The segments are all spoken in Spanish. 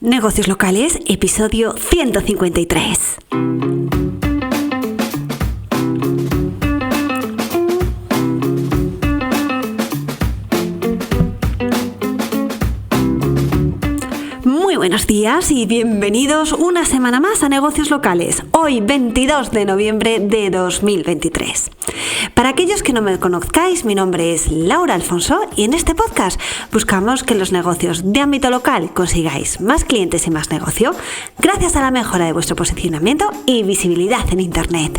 Negocios locales, episodio 153. Muy buenos días y bienvenidos una semana más a Negocios Locales, hoy 22 de noviembre de 2023. Para aquellos que no me conozcáis, mi nombre es Laura Alfonso y en este podcast buscamos que en los negocios de ámbito local consigáis más clientes y más negocio gracias a la mejora de vuestro posicionamiento y visibilidad en Internet.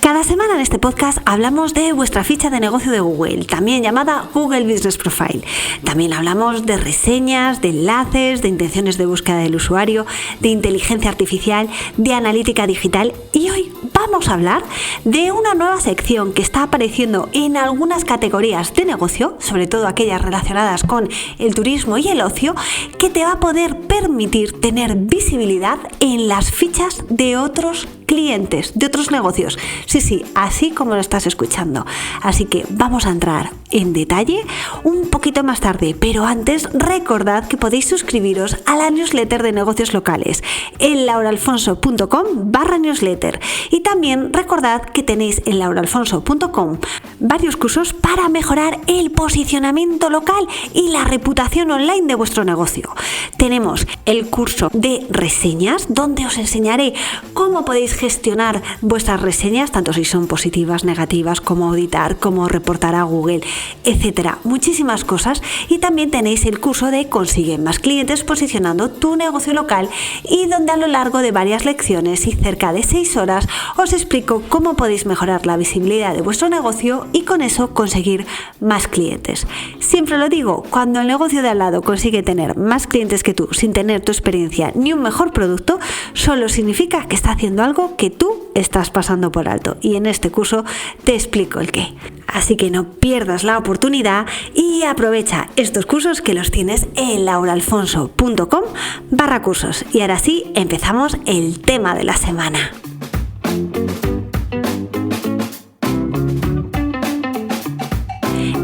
Cada semana en este podcast hablamos de vuestra ficha de negocio de Google, también llamada Google Business Profile. También hablamos de reseñas, de enlaces, de intenciones de búsqueda del usuario, de inteligencia artificial, de analítica digital y hoy vamos a hablar de una nueva sección que está apareciendo en algunas categorías de negocio, sobre todo aquellas relacionadas con el turismo y el ocio, que te va a poder permitir tener visibilidad en las fichas de otros clientes, de otros negocios. Sí, así como lo estás escuchando. Así que vamos a entrar en detalle un poquito más tarde, pero antes recordad que podéis suscribiros a la newsletter de negocios locales en lauraalfonso.com/newsletter y también recordad que tenéis en lauraalfonso.com varios cursos para mejorar el posicionamiento local y la reputación online de vuestro negocio. Tenemos el curso de reseñas donde os enseñaré cómo podéis gestionar vuestras reseñas, tanto si son positivas, negativas, cómo auditar, cómo reportar a Google, etcétera. Muchísimas cosas. Y también tenéis el curso de Consigue más clientes posicionando tu negocio local y donde a lo largo de varias lecciones y cerca de 6 horas os explico cómo podéis mejorar la visibilidad de vuestro negocio y con eso conseguir más clientes. Siempre lo digo, cuando el negocio de al lado consigue tener más clientes que tú sin tener tu experiencia ni un mejor producto, solo significa que está haciendo algo que tú estás pasando por alto y en este curso te explico el qué. Así que no pierdas la oportunidad y aprovecha estos cursos que los tienes en lauraalfonso.com/cursos. Y ahora sí, empezamos el tema de la semana.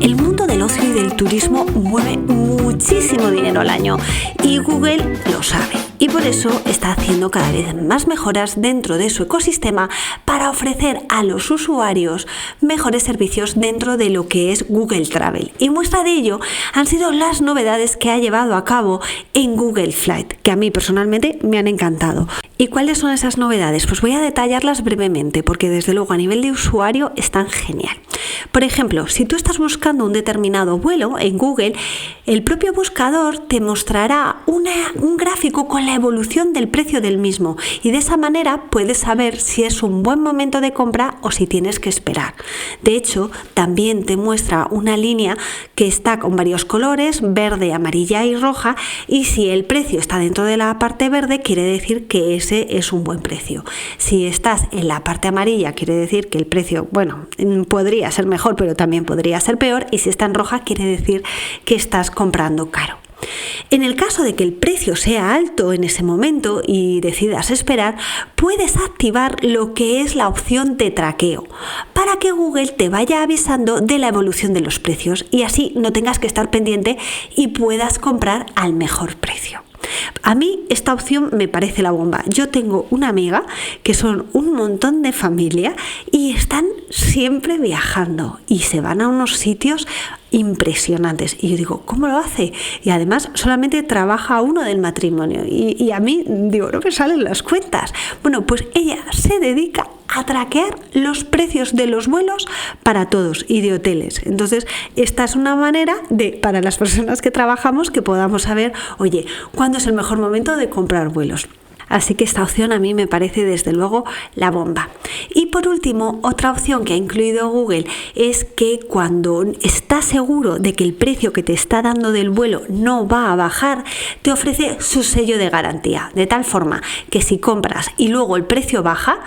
El mundo del ocio y del turismo mueve muchísimo dinero al año y Google lo sabe. Y por eso está haciendo cada vez más mejoras dentro de su ecosistema para ofrecer a los usuarios mejores servicios dentro de lo que es Google Travel. Y muestra de ello han sido las novedades que ha llevado a cabo en Google Flight, que a mí personalmente me han encantado. ¿Y cuáles son esas novedades? Pues voy a detallarlas brevemente porque desde luego a nivel de usuario están genial. Por ejemplo, si tú estás buscando un determinado vuelo en Google, el propio buscador te mostrará un gráfico con la evolución del precio del mismo y de esa manera puedes saber si es un buen momento de compra o si tienes que esperar. De hecho, también te muestra una línea que está con varios colores, verde, amarilla y roja, y si el precio está dentro de la parte verde quiere decir que ese es un buen precio. Si estás en la parte amarilla quiere decir que el precio, podría ser mejor pero también podría ser peor, y si está en roja quiere decir que estás comprando caro. En el caso de que el precio sea alto en ese momento y decidas esperar, puedes activar lo que es la opción de traqueo para que Google te vaya avisando de la evolución de los precios y así no tengas que estar pendiente y puedas comprar al mejor precio. A mí esta opción me parece la bomba. Yo tengo una amiga que son un montón de familia y están siempre viajando y se van a unos sitios impresionantes. Y yo digo, ¿cómo lo hace? Y además solamente trabaja uno del matrimonio y a mí digo, no me salen las cuentas. Bueno, pues ella se dedica a traquear los precios de los vuelos para todos y de hoteles. Entonces, esta es una manera para las personas que trabajamos, que podamos saber, oye, ¿cuándo es el mejor momento de comprar vuelos? Así que esta opción a mí me parece desde luego la bomba. Y por último, otra opción que ha incluido Google es que cuando estás seguro de que el precio que te está dando del vuelo no va a bajar, te ofrece su sello de garantía, de tal forma que si compras y luego el precio baja,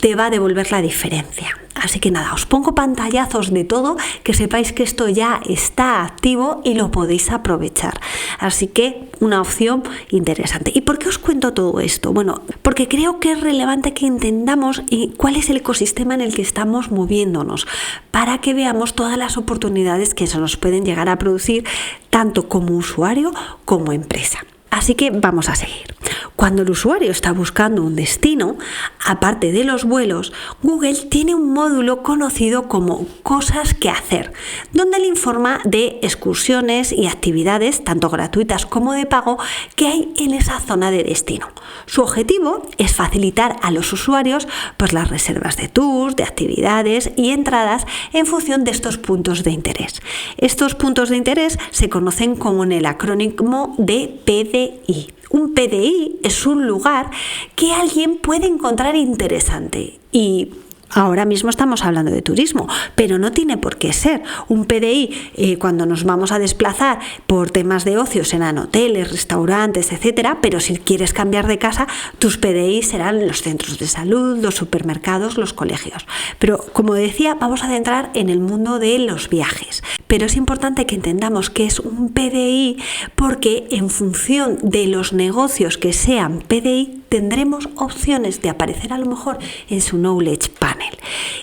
te va a devolver la diferencia. Así que nada, os pongo pantallazos de todo, que sepáis que esto ya está activo y lo podéis aprovechar. Así que una opción interesante. ¿Y por qué os cuento todo esto? Bueno, porque creo que es relevante que entendamos cuál es el ecosistema en el que estamos moviéndonos, para que veamos todas las oportunidades que se nos pueden llegar a producir, tanto como usuario como empresa. Así que vamos a seguir. Cuando el usuario está buscando un destino, aparte de los vuelos, Google tiene un módulo conocido como Cosas que hacer, donde le informa de excursiones y actividades, tanto gratuitas como de pago, que hay en esa zona de destino. Su objetivo es facilitar a los usuarios las reservas de tours, de actividades y entradas en función de estos puntos de interés. Estos puntos de interés se conocen como en el acrónimo de PDI. Un PDI es un lugar que alguien puede encontrar interesante y ahora mismo estamos hablando de turismo, pero no tiene por qué ser. Un PDI, cuando nos vamos a desplazar por temas de ocio, serán hoteles, restaurantes, etcétera, pero si quieres cambiar de casa, tus PDI serán los centros de salud, los supermercados, los colegios. Pero como decía, vamos a centrar en el mundo de los viajes. Pero es importante que entendamos que es un PDI porque en función de los negocios que sean PDI, tendremos opciones de aparecer a lo mejor en su Knowledge Panel.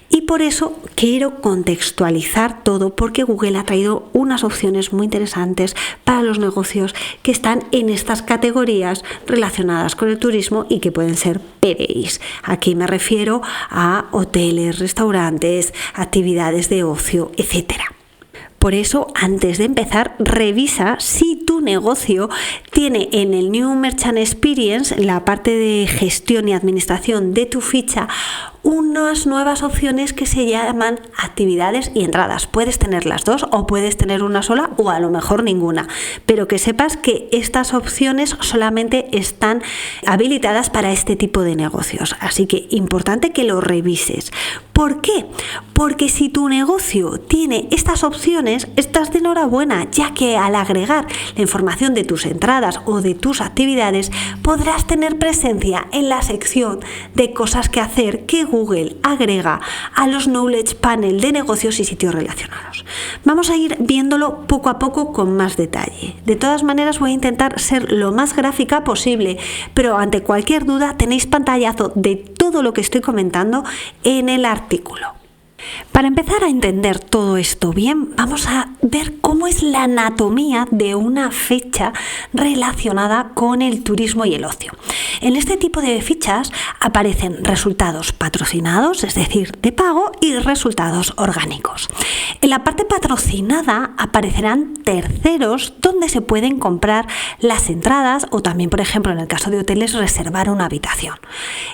Y por eso quiero contextualizar todo, porque Google ha traído unas opciones muy interesantes para los negocios que están en estas categorías relacionadas con el turismo y que pueden ser PDIs. Aquí me refiero a hoteles, restaurantes, actividades de ocio, etcétera. Por eso, antes de empezar, revisa si tu negocio tiene en el New Merchant Experience, en la parte de gestión y administración de tu ficha, unas nuevas opciones que se llaman actividades y entradas. Puedes tener las dos o puedes tener una sola o a lo mejor ninguna, pero que sepas que estas opciones solamente están habilitadas para este tipo de negocios. Así que importante que lo revises. ¿Por qué? Porque si tu negocio tiene estas opciones, estás de enhorabuena, ya que al agregar la información de tus entradas o de tus actividades, podrás tener presencia en la sección de cosas que hacer que Google agrega a los Knowledge Panel de negocios y sitios relacionados. Vamos a ir viéndolo poco a poco con más detalle. De todas maneras, voy a intentar ser lo más gráfica posible, pero ante cualquier duda tenéis pantallazo de todo lo que estoy comentando en el artículo. Para empezar a entender todo esto bien, vamos a ver cómo es la anatomía de una ficha relacionada con el turismo y el ocio. En este tipo de fichas aparecen resultados patrocinados, es decir, de pago, y resultados orgánicos. En la parte patrocinada aparecerán terceros donde se pueden comprar las entradas o también, por ejemplo, en el caso de hoteles, reservar una habitación.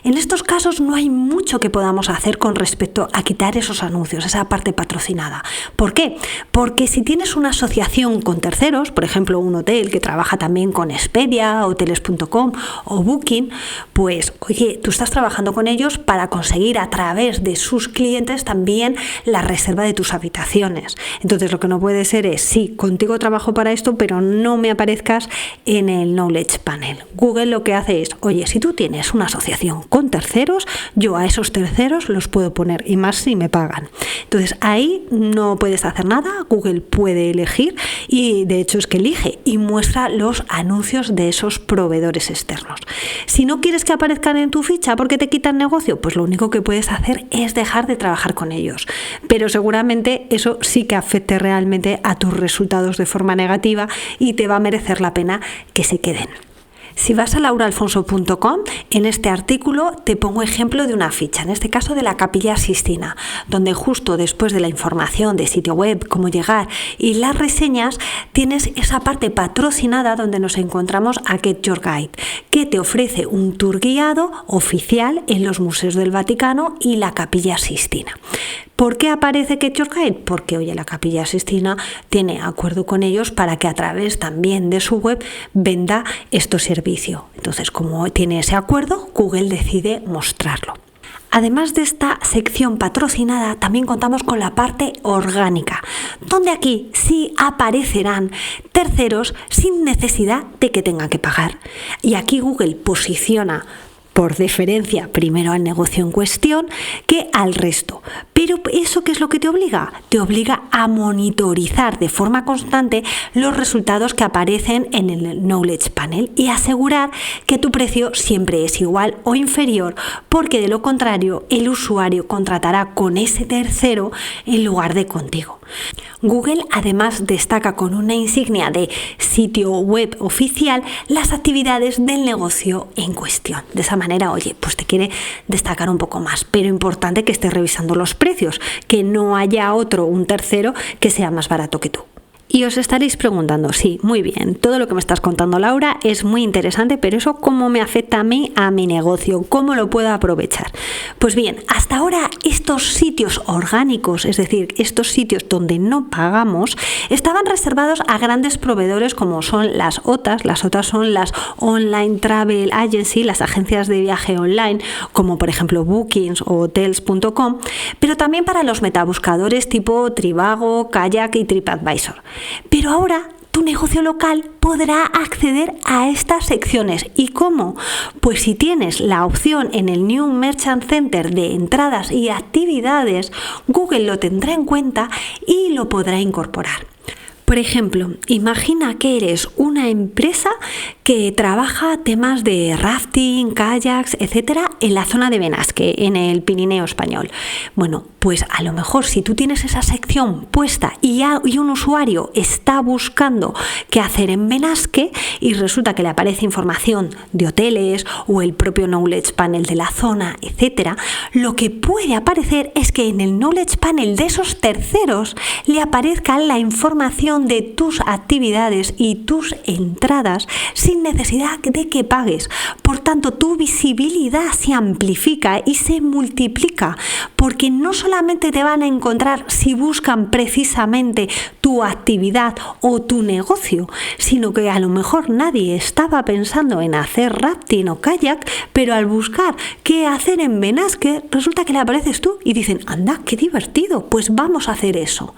En estos casos no hay mucho que podamos hacer con respecto a quitar esos anuncios, esa parte patrocinada. ¿Por qué? Porque si tienes una asociación con terceros, por ejemplo, un hotel que trabaja también con Expedia, hoteles.com o Booking, pues oye, tú estás trabajando con ellos para conseguir a través de sus clientes también la reserva de tus habitaciones. Entonces lo que no puede ser es, sí, contigo trabajo para esto, pero no me aparezcas en el Knowledge Panel. Google lo que hace es, oye, si tú tienes una asociación con terceros, yo a esos terceros los puedo poner, y más si me pagan. Entonces ahí no puedes hacer nada, Google puede elegir, y de hecho es que elige y muestra los anuncios de esos proveedores externos. Si no quieres que aparezcan en tu ficha porque te quitan negocio, pues lo único que puedes hacer es dejar de trabajar con ellos. Pero seguramente eso sí que afecte realmente a tus resultados de forma negativa y te va a merecer la pena que se queden. Si vas a lauraalfonso.com, en este artículo te pongo ejemplo de una ficha, en este caso de la Capilla Sistina, donde justo después de la información de sitio web, cómo llegar y las reseñas, tienes esa parte patrocinada donde nos encontramos a Get Your Guide, que te ofrece un tour guiado oficial en los museos del Vaticano y la Capilla Sistina. ¿Por qué aparece Get Your Guide? Porque, oye, la Capilla Sistina tiene acuerdo con ellos para que a través también de su web venda estos servicios. Entonces, como tiene ese acuerdo, Google decide mostrarlo. Además de esta sección patrocinada, también contamos con la parte orgánica, donde aquí sí aparecerán terceros sin necesidad de que tengan que pagar. Y aquí Google posiciona por deferencia primero al negocio en cuestión que al resto. Pero ¿eso qué es lo que te obliga? Te obliga a monitorizar de forma constante los resultados que aparecen en el Knowledge Panel y asegurar que tu precio siempre es igual o inferior, porque de lo contrario el usuario contratará con ese tercero en lugar de contigo. Google además destaca con una insignia de sitio web oficial las actividades del negocio en cuestión. De esa manera, oye, pues te quiere destacar un poco más, pero importante que estés revisando los precios, que no haya un tercero que sea más barato que tú. Y os estaréis preguntando, sí, muy bien, todo lo que me estás contando, Laura, es muy interesante, pero eso ¿cómo me afecta a mí, a mi negocio? ¿Cómo lo puedo aprovechar? Pues bien, hasta ahora estos sitios orgánicos, es decir, estos sitios donde no pagamos, estaban reservados a grandes proveedores como son las OTAs. Las OTAs son las Online Travel Agency, las agencias de viaje online, como por ejemplo Bookings o Hotels.com, pero también para los metabuscadores tipo Trivago, Kayak y TripAdvisor. Pero ahora tu negocio local podrá acceder a estas secciones. ¿Y cómo? Pues si tienes la opción en el New Merchant Center de entradas y actividades, Google lo tendrá en cuenta y lo podrá incorporar. Por ejemplo, imagina que eres una empresa que trabaja temas de rafting, kayaks, etcétera, en la zona de Benasque, en el Pirineo español. Bueno, pues a lo mejor si tú tienes esa sección puesta y un usuario está buscando qué hacer en Benasque y resulta que le aparece información de hoteles o el propio Knowledge Panel de la zona, etcétera, lo que puede aparecer es que en el Knowledge Panel de esos terceros le aparezca la información de tus actividades y tus entradas sin necesidad de que pagues. Por tanto, tu visibilidad se amplifica y se multiplica, porque no solamente te van a encontrar si buscan precisamente tu actividad o tu negocio, sino que a lo mejor nadie estaba pensando en hacer rafting o kayak, pero al buscar qué hacer en Benasque, resulta que le apareces tú y dicen, anda, qué divertido, pues vamos a hacer eso.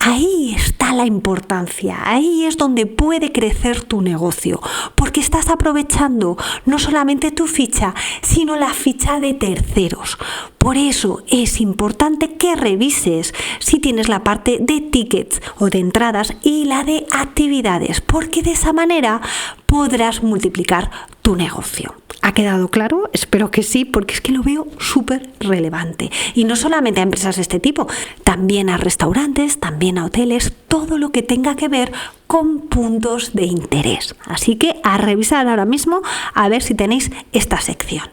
Ahí está la importancia, ahí es donde puede crecer tu negocio, porque estás aprovechando no solamente tu ficha, sino la ficha de terceros. Por eso es importante que revises si tienes la parte de tickets o de entradas y la de actividades, porque de esa manera podrás multiplicar tu negocio. ¿Ha quedado claro? Espero que sí, porque es que lo veo súper relevante. Y no solamente a empresas de este tipo, también a restaurantes, también a hoteles, todo lo que tenga que ver con puntos de interés. Así que a revisar ahora mismo a ver si tenéis esta sección.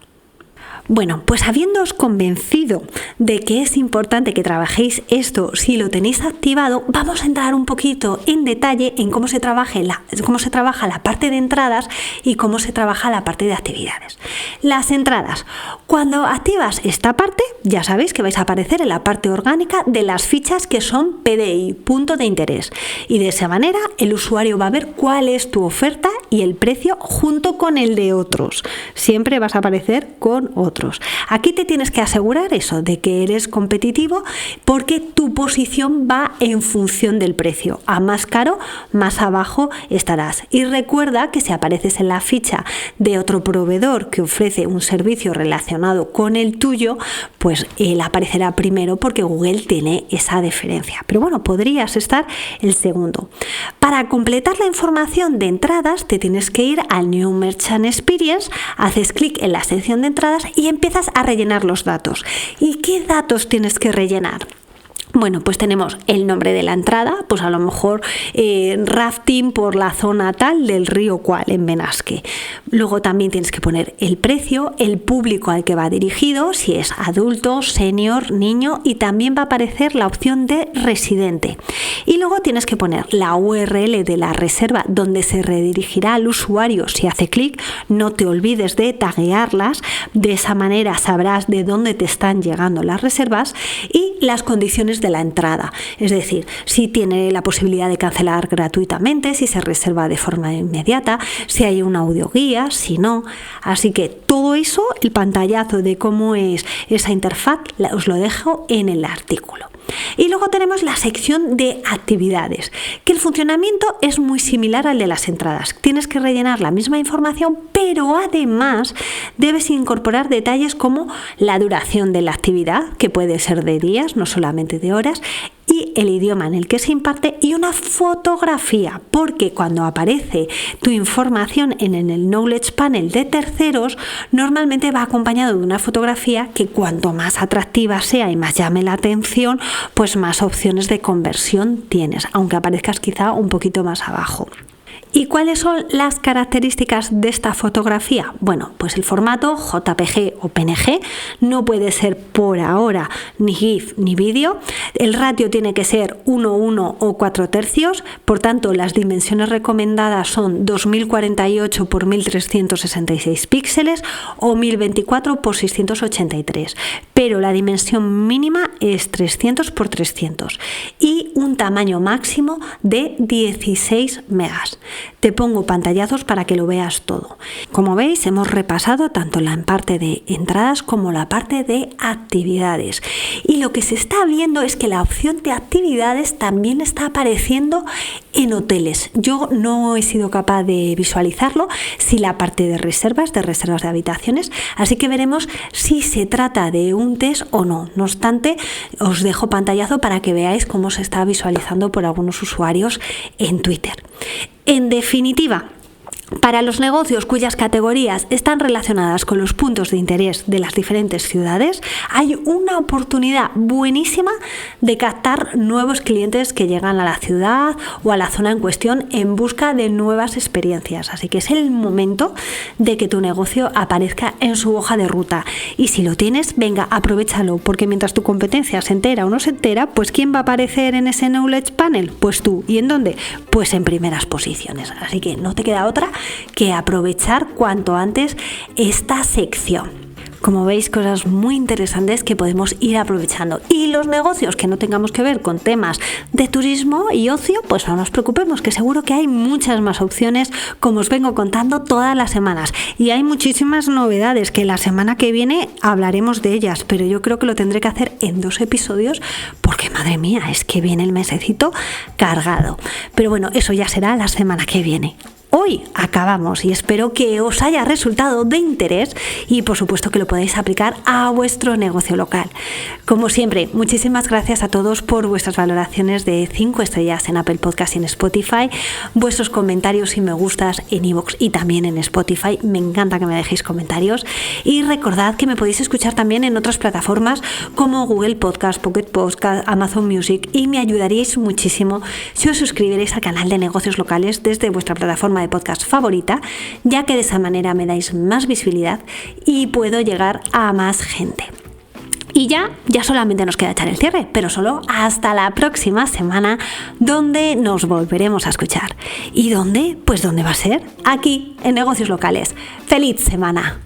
Bueno, pues habiéndoos convencido de que es importante que trabajéis esto si lo tenéis activado, vamos a entrar un poquito en detalle en cómo se trabaja la parte de entradas y cómo se trabaja la parte de actividades. Las entradas. Cuando activas esta parte, ya sabéis que vais a aparecer en la parte orgánica de las fichas que son PDI, punto de interés. Y de esa manera el usuario va a ver cuál es tu oferta y el precio junto con el de otros. Siempre vas a aparecer con otros. Aquí te tienes que asegurar eso, de que eres competitivo, porque tu posición va en función del precio. A más caro, más abajo estarás. Y recuerda que si apareces en la ficha de otro proveedor que ofrece un servicio relacionado con el tuyo, pues él aparecerá primero porque Google tiene esa deferencia. Pero bueno, podrías estar el segundo. Para completar la información de entradas, te tienes que ir al New Merchant Experience, haces clic en la sección de entradas y empiezas a rellenar los datos. ¿Y qué datos tienes que rellenar? Bueno, pues tenemos el nombre de la entrada, pues a lo mejor rafting por la zona tal del río cual en Benasque. Luego también tienes que poner el precio, el público al que va dirigido, si es adulto, senior, niño, y también va a aparecer la opción de residente. Y luego tienes que poner la URL de la reserva donde se redirigirá al usuario si hace clic. No te olvides de taguearlas, de esa manera sabrás de dónde te están llegando las reservas, y las condiciones de la entrada, es decir, si tiene la posibilidad de cancelar gratuitamente, si se reserva de forma inmediata, si hay una audioguía, si no. Así que todo eso, el pantallazo de cómo es esa interfaz, os lo dejo en el artículo. Y luego tenemos la sección de actividades, que el funcionamiento es muy similar al de las entradas. Tienes que rellenar la misma información, pero además debes incorporar detalles como la duración de la actividad, que puede ser de días, no solamente de horas, y el idioma en el que se imparte y una fotografía, porque cuando aparece tu información en el Knowledge Panel de terceros, normalmente va acompañado de una fotografía que cuanto más atractiva sea y más llame la atención, pues más opciones de conversión tienes, aunque aparezcas quizá un poquito más abajo. ¿Y cuáles son las características de esta fotografía? Bueno, pues el formato JPG o PNG no puede ser por ahora ni GIF ni vídeo. El ratio tiene que ser 1:1 o 4/3, por tanto las dimensiones recomendadas son 2048 x 1366 píxeles o 1024 x 683, pero la dimensión mínima es 300 x 300 y un tamaño máximo de 16 megas. Te pongo pantallazos para que lo veas todo. Como veis, hemos repasado tanto la parte de entradas como la parte de actividades. Y lo que se está viendo es que la opción de actividades también está apareciendo en hoteles. Yo no he sido capaz de visualizarlo, si la parte de reservas de habitaciones, así que veremos si se trata de un test o no. No obstante, os dejo pantallazo para que veáis cómo se está visualizando por algunos usuarios en Twitter. En definitiva, para los negocios cuyas categorías están relacionadas con los puntos de interés de las diferentes ciudades, hay una oportunidad buenísima de captar nuevos clientes que llegan a la ciudad o a la zona en cuestión en busca de nuevas experiencias. Así que es el momento de que tu negocio aparezca en su hoja de ruta. Y si lo tienes, venga, aprovéchalo, porque mientras tu competencia se entera o no se entera, pues ¿quién va a aparecer en ese Knowledge Panel? Pues tú. ¿Y en dónde? Pues en primeras posiciones. Así que no te queda otra que aprovechar cuanto antes esta sección. Como veis, cosas muy interesantes que podemos ir aprovechando. Y los negocios que no tengamos que ver con temas de turismo y ocio, pues no nos preocupemos, que seguro que hay muchas más opciones, como os vengo contando todas las semanas. Y hay muchísimas novedades que la semana que viene hablaremos de ellas, pero yo creo que lo tendré que hacer en 2 episodios, porque madre mía, es que viene el mesecito cargado. Pero bueno, eso ya será la semana que viene. Hoy acabamos y espero que os haya resultado de interés y por supuesto que lo podáis aplicar a vuestro negocio local. Como siempre, muchísimas gracias a todos por vuestras valoraciones de 5 estrellas en Apple Podcast y en Spotify, vuestros comentarios y me gustas en iVoox y también en Spotify. Me encanta que me dejéis comentarios y recordad que me podéis escuchar también en otras plataformas como Google Podcast, Pocket Podcast, Amazon Music y me ayudaríais muchísimo si os suscribierais al canal de negocios locales desde vuestra plataforma de podcast favorita, ya que de esa manera me dais más visibilidad y puedo llegar a más gente. Y ya solamente nos queda echar el cierre, pero solo hasta la próxima semana, donde nos volveremos a escuchar. ¿Y dónde? Pues ¿dónde va a ser? Aquí, en Negocios Locales. ¡Feliz semana!